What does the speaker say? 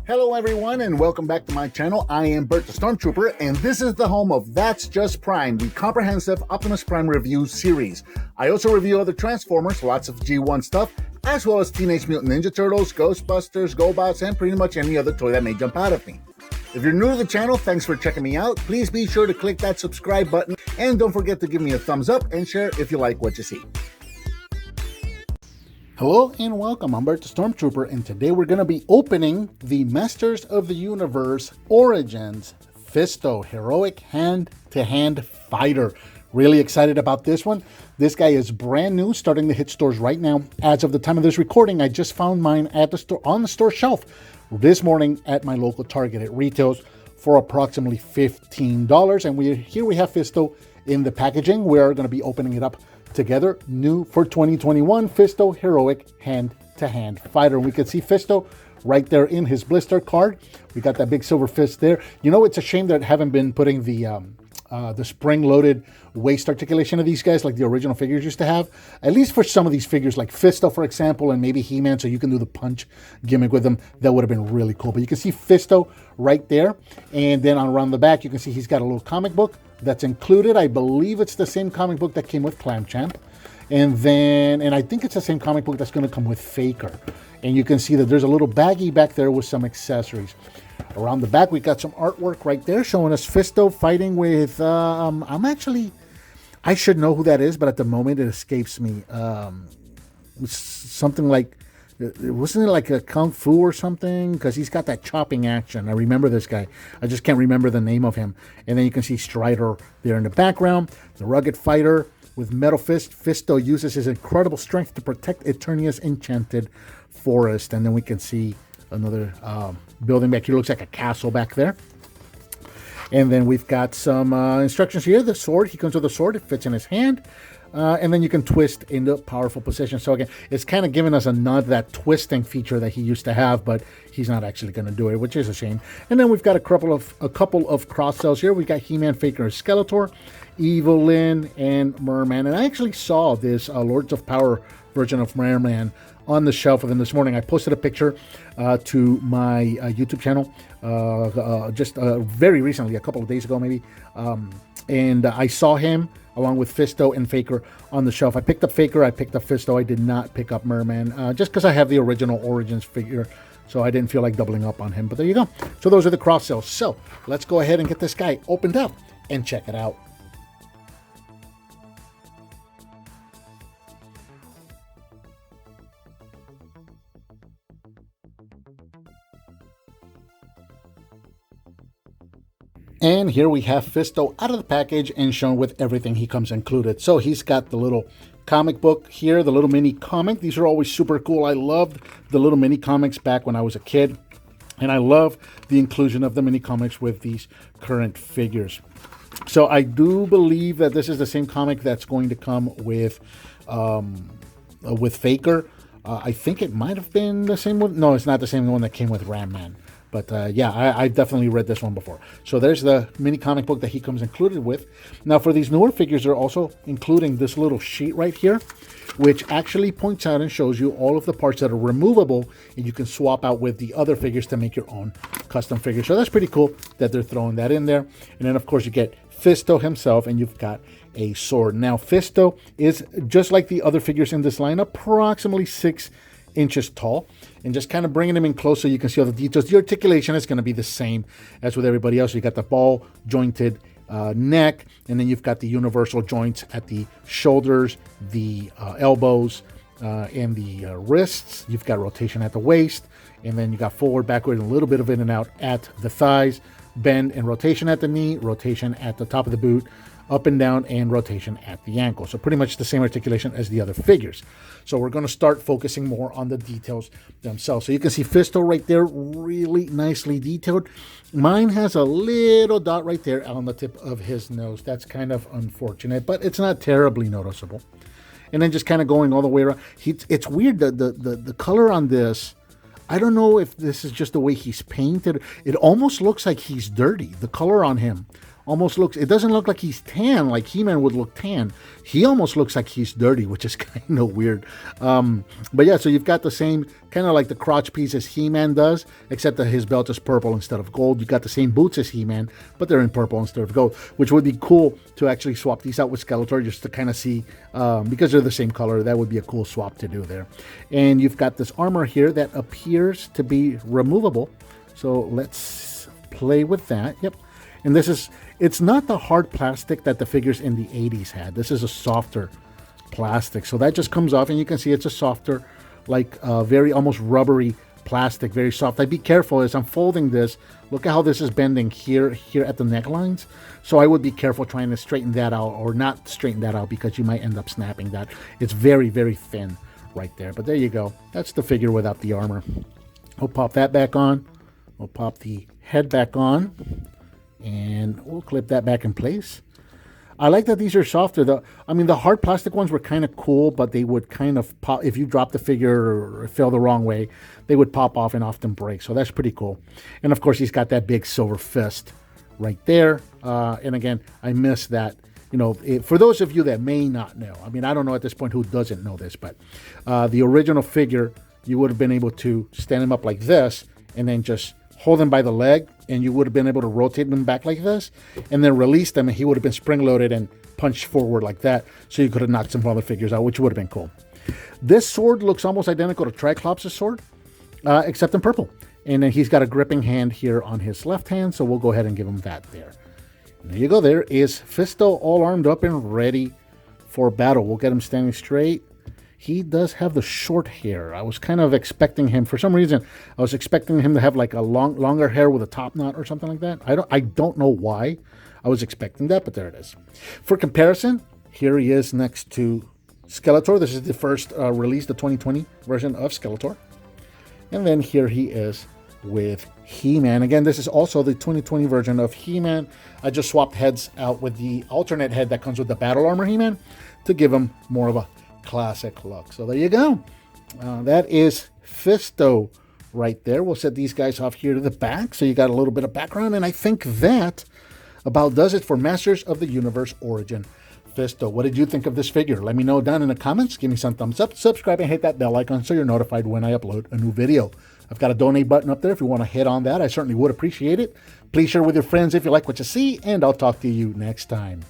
Hello everyone and welcome back to my channel. I am Bert the Stormtrooper and this is the home of That's Just Prime, the comprehensive Optimus Prime review series. I also review other Transformers, lots of G1 stuff, as well as Teenage Mutant Ninja Turtles, Ghostbusters, GoBots, and pretty much any other toy that may jump out at me. If you're new to the channel, thanks for checking me out. Please be sure to click that subscribe button and don't forget to give me a thumbs up and share if you like what you see. Hello and welcome, I'm Bert the Stormtrooper, and today we're going to be opening the Masters of the Universe Origins FISTO Heroic Hand-to-Hand Fighter. Really excited about this one. This guy is brand new, starting to hit stores right now. As of the time of this recording, I just found mine at the store on the store shelf this morning at my local Target. It retails for approximately $15, and here we have FISTO in the packaging. We're going to be opening it up together. New for 2021, FISTO Heroic Hand-to-Hand Fighter. We can see FISTO right there in his blister card. We got that big silver fist there. You know, it's a shame that I haven't been putting the spring-loaded waist articulation of these guys like the original figures used to have. At least for some of these figures, like FISTO, for example, and maybe He-Man, so you can do the punch gimmick with them. That would have been really cool. But you can see FISTO right there. And then around the back, you can see he's got a little comic book that's included. I believe it's the same comic book that came with Clamchamp. And I think it's the same comic book that's going to come with Faker. And you can see that there's a little baggie back there with some accessories. Around the back, we got some artwork right there showing us FISTO fighting with, I should know who that is, but at the moment it escapes me. Something like, wasn't it like a Kung Fu or something? Because he's got that chopping action. I remember this guy. I just can't remember the name of him. And then you can see Strider there in the background. The rugged fighter with metal fist. FISTO uses his incredible strength to protect Eternia's enchanted forest. And then we can see another building back here. Looks like a castle back there. And then we've got some instructions here. The sword. He comes with a sword. It fits in his hand. And then you can twist into powerful position. So again, it's kind of giving us a nod to that twisting feature that he used to have, but he's not actually going to do it, which is a shame. And then we've got a couple of cross cells here. We've got He-Man, Faker, and Skeletor, Evelyn, and Merman. And I actually saw this Lords of Power version of Merman on the shelf with him this morning. I posted a picture to my YouTube channel just very recently, a couple of days ago maybe. And I saw him along with FISTO and Faker on the shelf. I picked up Faker, I picked up FISTO. I did not pick up Merman, just because I have the original Origins figure, so I didn't feel like doubling up on him. But there you go. So those are the cross sells. So let's go ahead and get this guy opened up and check it out. And here we have FISTO out of the package and shown with everything he comes included. So he's got the little comic book here, the little mini comic. These are always super cool. I loved the little mini comics back when I was a kid. And I love the inclusion of the mini comics with these current figures. So I do believe that this is the same comic that's going to come with Faker. I think it might have been the same one. No, it's not the same one that came with Ram Man. But yeah, I've definitely read this one before. So there's the mini comic book that he comes included with. Now for these newer figures, they're also including this little sheet right here, which actually points out and shows you all of the parts that are removable, and you can swap out with the other figures to make your own custom figure. So that's pretty cool that they're throwing that in there. And then of course you get FISTO himself, and you've got a sword. Now FISTO is, just like the other figures in this line, approximately 6 inches tall, and just kind of bringing him in close so you can see all the details. The articulation is going to be the same as with everybody else. You got the ball jointed neck, and then you've got the universal joints at the shoulders, the elbows, and the wrists. You've got rotation at the waist, and then you got forward, backward, and a little bit of in and out at the thighs, bend and rotation at the knee, rotation at the top of the boot, up and down, and rotation at the ankle. So pretty much the same articulation as the other figures. So we're going to start focusing more on the details themselves. So you can see FISTO right there, really nicely detailed. Mine has a little dot right there on the tip of his nose. That's kind of unfortunate, but it's not terribly noticeable. And then just kind of going all the way around. It's weird, the color on this, I don't know if this is just the way he's painted. It almost looks like he's dirty. The color on him almost looks, it doesn't look like he's tan, like He-Man would look tan. He almost looks like he's dirty, which is kind of weird. But yeah, so you've got the same, kind of like the crotch piece as He-Man does, except that his belt is purple instead of gold. You got the same boots as He-Man, but they're in purple instead of gold, which would be cool to actually swap these out with Skeletor, just to kind of see, because they're the same color, that would be a cool swap to do there. And you've got this armor here that appears to be removable. So let's play with that. Yep. And this is, it's not the hard plastic that the figures in the 80s had. This is a softer plastic. So that just comes off, and you can see it's a softer, like very almost rubbery plastic, very soft. I'd be careful as I'm folding this. Look at how this is bending here at the necklines. So I would be careful trying to straighten that out, or not straighten that out, because you might end up snapping that. It's very, very thin right there. But there you go. That's the figure without the armor. We'll pop that back on. We'll pop the head back on, and we'll clip that back in place. I like that these are softer. I mean, the hard plastic ones were kind of cool, but they would kind of pop. If you drop the figure or it fell the wrong way, they would pop off and often break. So that's pretty cool. And of course, he's got that big silver fist right there. And again, I miss that. You know, for those of you that may not know, I mean, I don't know at this point who doesn't know this, but the original figure, you would have been able to stand him up like this and then just hold him by the leg, and you would have been able to rotate him back like this, and then release them, and he would have been spring-loaded and punched forward like that, so you could have knocked some other figures out, which would have been cool. This sword looks almost identical to Triclops' sword, except in purple. And then he's got a gripping hand here on his left hand, so we'll go ahead and give him that there. And there you go. There is Fisto all armed up and ready for battle. We'll get him standing straight. He does have the short hair. I was kind of expecting him, for some reason, I was expecting him to have like a longer hair with a top knot or something like that. I don't know why I was expecting that, but there it is. For comparison, here he is next to Skeletor. This is the first release, the 2020 version of Skeletor. And then here he is with He-Man. Again, this is also the 2020 version of He-Man. I just swapped heads out with the alternate head that comes with the Battle Armor He-Man to give him more of a classic look. So there you go. That is Fisto right there. We'll set these guys off here to the back, so you got a little bit of background, and I think that about does it for Masters of the Universe Origin Fisto. What did you think of this figure? Let me know down in the comments. Give me some thumbs up, subscribe, and hit that bell icon so you're notified when I upload a new video. I've got a donate button up there if you want to hit on that. I certainly would appreciate it. Please share with your friends if you like what you see, and I'll talk to you next time.